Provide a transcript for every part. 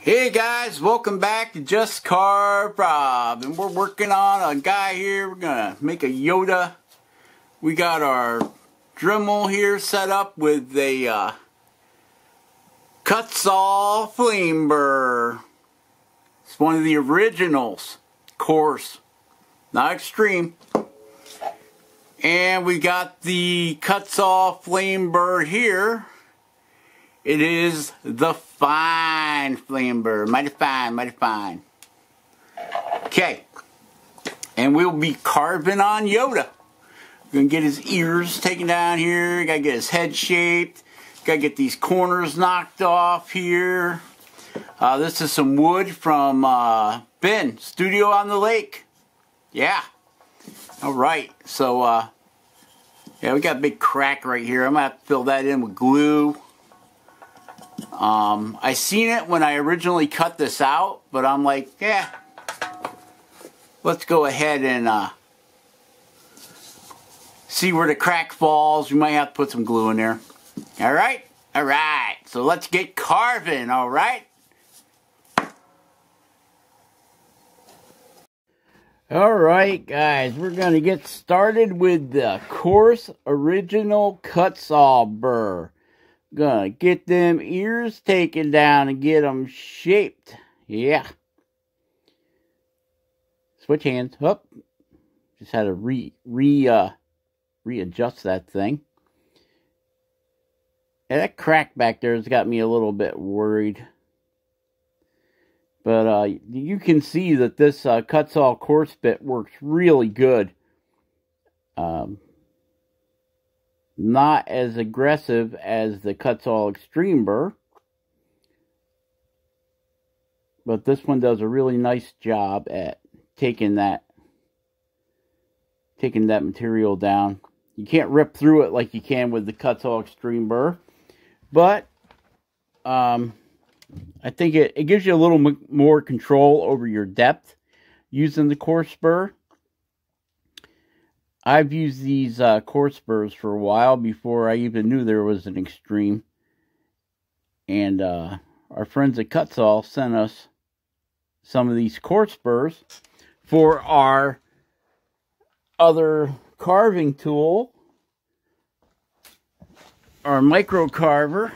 Hey guys, welcome back to Just Carve Rob, and we're working on a guy here. We're gonna make a Yoda. We got our Dremel here set up with a cut saw flame burr. It's one of the originals, of course, not extreme. And we got the cut saw flame burr here. It is the fine flame burr, mighty fine, mighty fine. Okay, and we'll be carving on Yoda. We're gonna get his ears taken down here. Gotta get his head shaped. Gotta get these corners knocked off here. This is some wood from Ben, Studio on the Lake. Yeah. All right. So yeah, we got a big crack right here. I'm gonna have to fill that in with glue. I seen it when I originally cut this out, but I'm like, yeah, let's go ahead and see where the crack falls. We might have to put some glue in there. Alright? Alright. So let's get carving, alright? Alright guys, we're going to get started with the coarse original cut saw burr. Gonna get them ears taken down and get them shaped. Yeah. Switch hands. Up. Just had to readjust that thing. And that crack back there has got me a little bit worried. But you can see that this cut saw coarse bit works really good. Not as aggressive as the cut saw extreme burr, but this one does a really nice job at taking that material down. You can't rip through it like you can with the cut saw extreme burr, but I think it gives you a little more control over your depth using the coarse burr. I've used these coarse burrs for a while before I even knew there was an extreme. And our friends at Cut Saw sent us some of these coarse burrs for our other carving tool, our micro carver,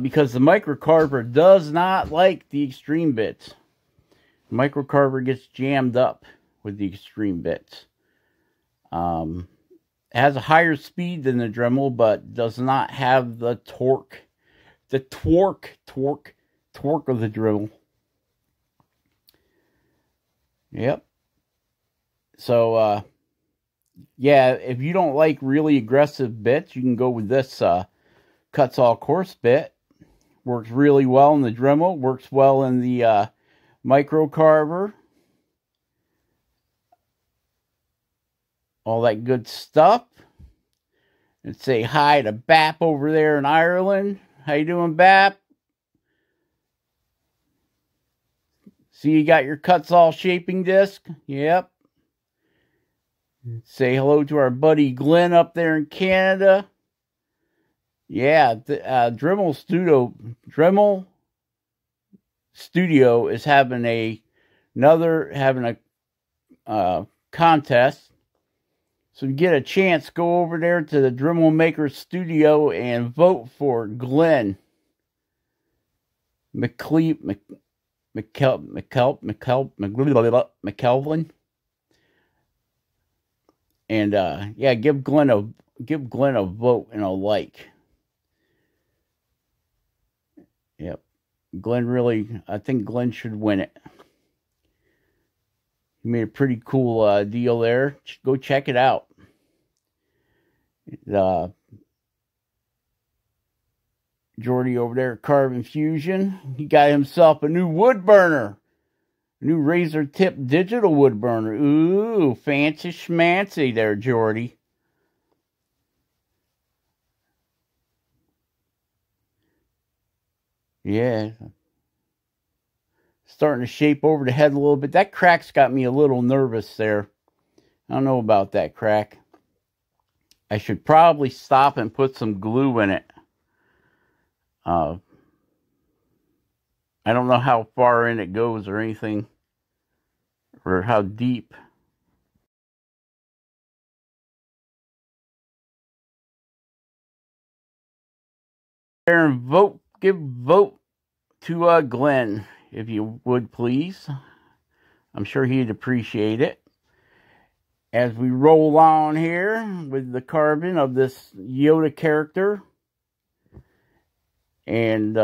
because the micro carver does not like the extreme bits. The micro carver gets jammed up with the extreme bits. It has a higher speed than the Dremel, but does not have the torque. The torque of the Dremel. Yep. So, yeah, if you don't like really aggressive bits, you can go with this cut saw coarse bit. Works really well in the Dremel. Works well in the micro carver. All that good stuff. And say hi to Bap over there in Ireland. How you doing, Bap? See, you got your cut saw shaping disc? Yep. Say hello to our buddy Glenn up there in Canada. Yeah, the Dremel Studio is having a contest. So if you get a chance, go over there to the Dremel Maker Studio and vote for Glenn McKelvin. And yeah, give Glenn a vote and a like. Yep. I think Glenn should win it. He made a pretty cool deal there. Go check it out. Jordy over there at carvingfusion. He got himself a new wood burner. A new razor tip digital wood burner. Ooh, fancy schmancy there, Jordy. Yeah. Starting to shape over the head a little bit. That crack's got me a little nervous there. I don't know about that crack. I should probably stop and put some glue in it. I don't know how far in it goes or anything, or how deep. And vote, give vote to Glenn, if you would please. I'm sure he'd appreciate it. As we roll on here with the carving of this Yoda character. And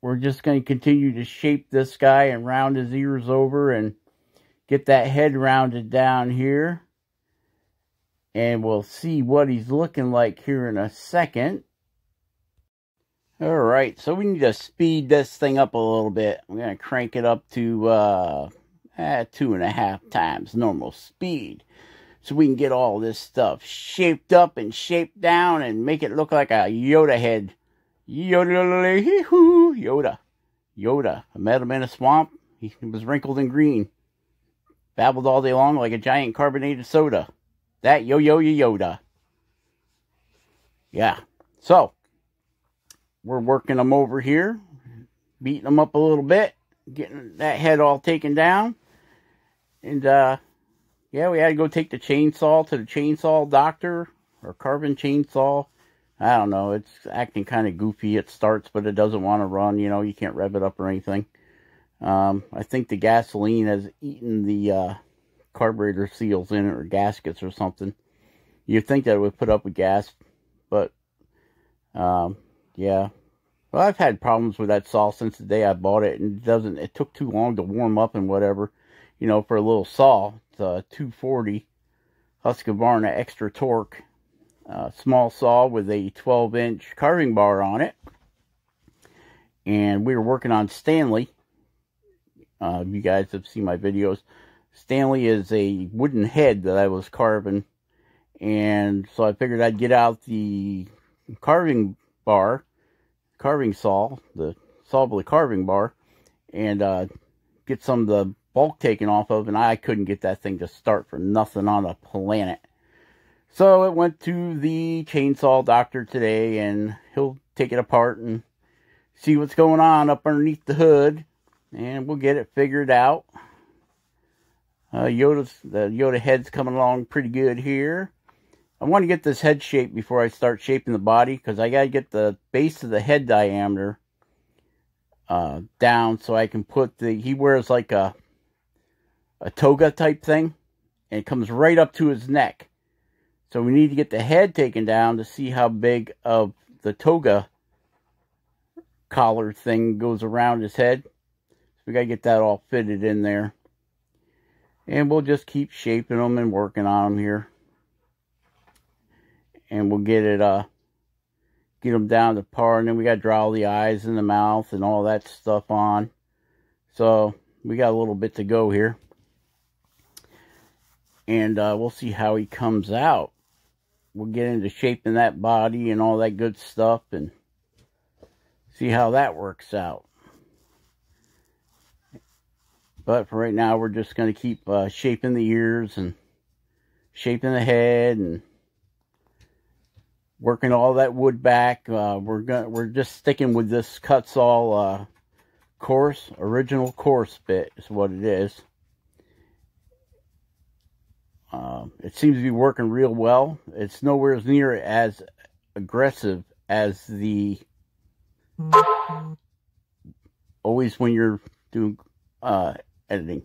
we're just going to continue to shape this guy and round his ears over and get that head rounded down here. And we'll see what he's looking like here in a second. Alright, so we need to speed this thing up a little bit. I'm going to crank it up to 2.5 times normal speed. So we can get all this stuff shaped up and shaped down and make it look like a Yoda head. Yoda. Yoda. I met him in a swamp. He was wrinkled and green. Babbled all day long like a giant carbonated soda. That Yoda. Yeah. So, we're working them over here. Beating them up a little bit. Getting that head all taken down. And, yeah, we had to go take the chainsaw to the chainsaw doctor. Or carving chainsaw. I don't know. It's acting kind of goofy. It starts, but it doesn't want to run. You know, you can't rev it up or anything. I think the gasoline has eaten the carburetor seals in it, or gaskets or something. You'd think that it would put up with gas, but yeah. Well, I've had problems with that saw since the day I bought it, and it took too long to warm up and whatever. You know, for a little saw, it's a 240 Husqvarna extra torque small saw with a 12-inch carving bar on it. And we were working on Stanley. You guys have seen my videos. Stanley is a wooden head that I was carving. And so I figured I'd get out the carving bar, carving saw, the saw with the carving bar, and get some of the bulk taken off of, and I couldn't get that thing to start for nothing on the planet. So it went to the chainsaw doctor today, and he'll take it apart and see what's going on up underneath the hood, and we'll get it figured out. The Yoda head's coming along pretty good here. I want to get this head shaped before I start shaping the body, because I got to get the base of the head diameter down so I can put he wears like a toga type thing, and it comes right up to his neck. So we need to get the head taken down to see how big of the toga collar thing goes around his head. So we got to get that all fitted in there. And we'll just keep shaping them and working on them here. And we'll get them down to par. And then we got to draw all the eyes and the mouth and all that stuff on. So we got a little bit to go here. And we'll see how he comes out. We'll get into shaping that body and all that good stuff and see how that works out. But for right now, we're just going to keep shaping the ears and shaping the head and working all that wood back. We're just sticking with this cut saw original coarse bit is what it is. It seems to be working real well. It's nowhere near as aggressive as the always when you're doing editing.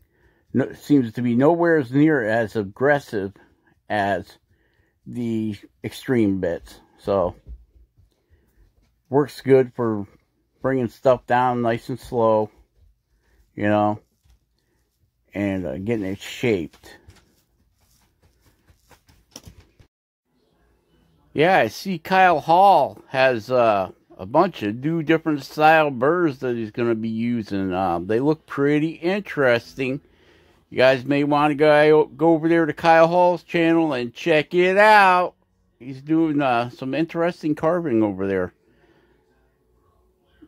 It seems to be nowhere near as aggressive as the extreme bits. So works good for bringing stuff down nice and slow, you know, and getting it shaped. Yeah, I see Kyle Hall has a bunch of new different style burrs that he's going to be using. They look pretty interesting. You guys may want to go over there to Kyle Hall's channel and check it out. He's doing some interesting carving over there.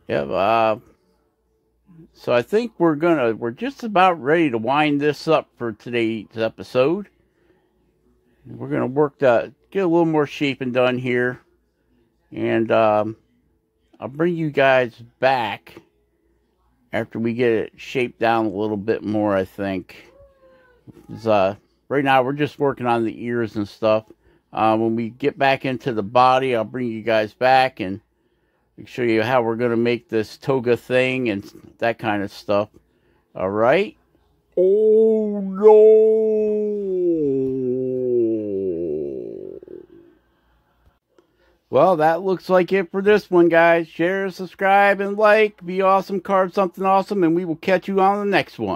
Yeah, so I think we're just about ready to wind this up for today's episode. We're going to get a little more shaping done here. And I'll bring you guys back after we get it shaped down a little bit more, I think. Right now, we're just working on the ears and stuff. When we get back into the body, I'll bring you guys back and show you how we're going to make this toga thing and that kind of stuff. All right? Oh, no! Well, that looks like it for this one, guys. Share, subscribe, and like. Be awesome, carve something awesome, and we will catch you on the next one.